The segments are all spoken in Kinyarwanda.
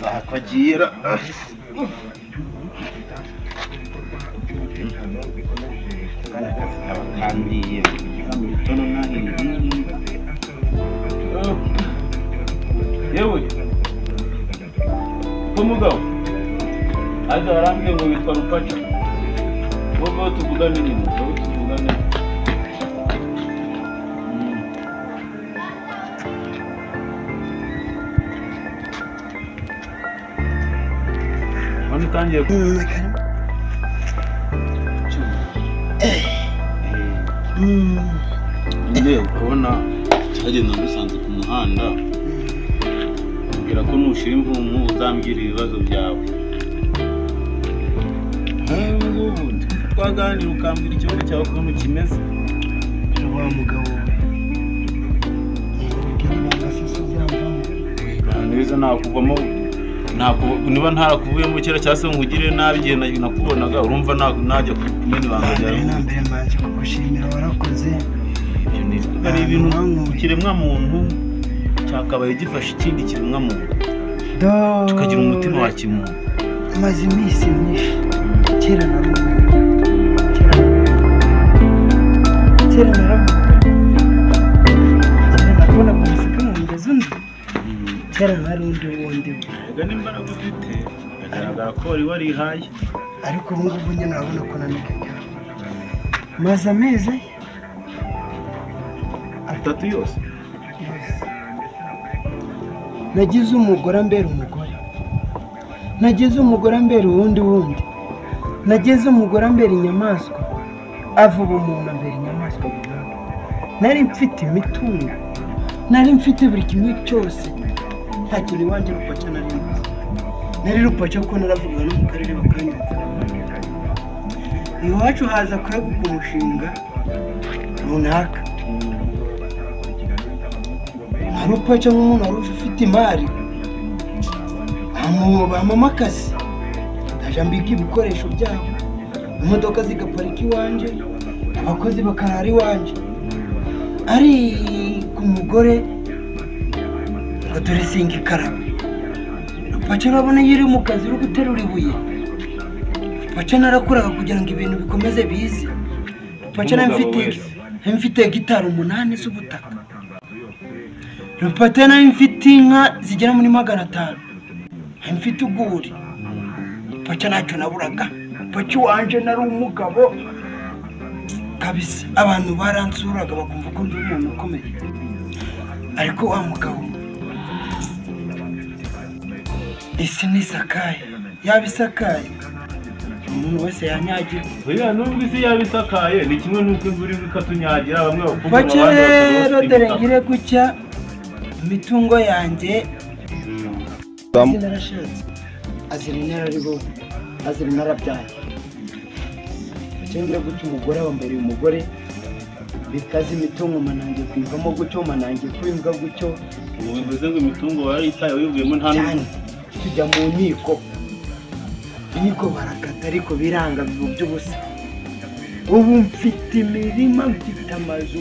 akagira kandiye tono nahi yewe kumugabo aza arambye ngo witwa Rupaca wowe tuvugane nini wowe tuvugane wani tangiye nde ukabona cyagenda musanze ku muhanda mbwira ko nushira imvumu uzambwira ibibazo byawe ubundi twaganira ukambwira ikibazo cyawe ukuntu kimeze wa mugabo neza nakuvamo niba ntarakuvuyemo kera cyase nkugire nabi igihe nakubonaga urumva najya kumena ibanga ryawe nambere manje kugushimira warakoze ari ibintu kiremwa muntu cyakabaye gifasha ikindi kiremwa muntu tukagira umutima wa kimuntu maze iminsi myinshi kera narabona kumusika mu ngezi undi kera narundi wundi ega n'imbaraga ufite bigaragara ko wari warihaye ariko ubu ngubu nyine urabona ko nanike cyane maze amezi 3 yose nagize umugore ambera umugore nagize umugore ambera uwundi nagize umugore ambera inyamaswa avuba umuntu ambera inyamaswa nari mfite imitungo nari mfite buri kimwe cyose nta kintu iwanjye Rupaca nari Rupaca kuko naravuga no mu karere bakanyumva iwacu haza kwaguka umushinga runaka Rupaca nk'umuntu wari ufite imari bamamakazi ndaje mbika ibikoresho byabo imodoka zigaparika iwanje abakozi bakarara iwanje ari ku mugore ngo dore singa ikarabe Rupaca urabona yiri mu kazi uri guterura ibuye Rupaca narakuraga kugira ngo ibintu bikomeze bize Rupaca mfite gitari 8 z'ubutaka Rupaca nari mfite inka zigera muri 500 mfite uguri Rupaca ntacyo naburaga Rupaca wanje nari umugabo kabisa abantu baransuraga bakumva ko ndi umuntu ukomeye ariko wa mugabo isi nisakaye yabisakaye umuntu wese yanyagira oya nubwo isi yabisakaye ni kimwe nuko imvura ikatunyagira bamwe bakumva Rupaca rero dore ngire gucya imitungo yanjye narashatse azira narabyaye cyangwa guca umugore wambereye umugore bikaze imitungo manangiye kwivamo gucyo manangiye kwimbwa gucyo ubu bivuze ngo imitungo warayitaye wibwiyemo nta n'umwe tujya mu nkiko barakata ariko biranga by'ubusa ubu mfite imirima mfite amazu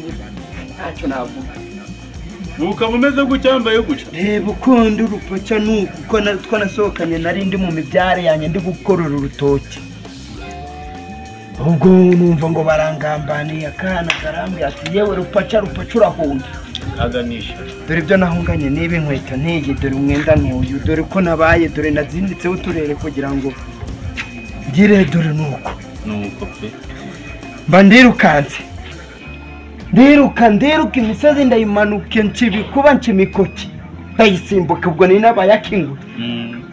ntacyo navuga nuko umeze gucyambaye guca reba ukundi Rupaca nuko twanasohokanye nari ndi mu mibyare yanjye ndi gukorora urutoki ubwo numva ngo barangambaniye akana karambwira ati yewe Rupaca urahunga aganisha dore ibyo nahunganye niba inkweto ntiye dore umwenda ntuyu dore ko nabaye dore nazinditseho uturere kugira ngo ngire dore nuko pe mba ndirukanse ndiruka imisozi ndayimanuka nshibikuba nshimikoki ndayisimbuka ubwo ni n'abayakingura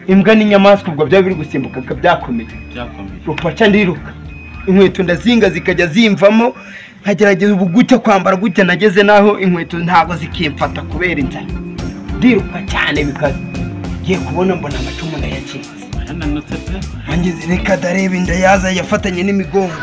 imbwa n'inyamaswa ubwo byaba biri gusimbuka byakomeye Rupaca ndiruka inkweto ndazinga zikajya zimvamo nkagerageza ubu gutya kwambara gutya nageze naho inkweto ntago zikimfata kubera inzara ndiruka cyane bikaze ngiye kubona mbona amacumu ndayacitse nanutse pe ngeze reka dareba inda yaza yafatanye n'imigongo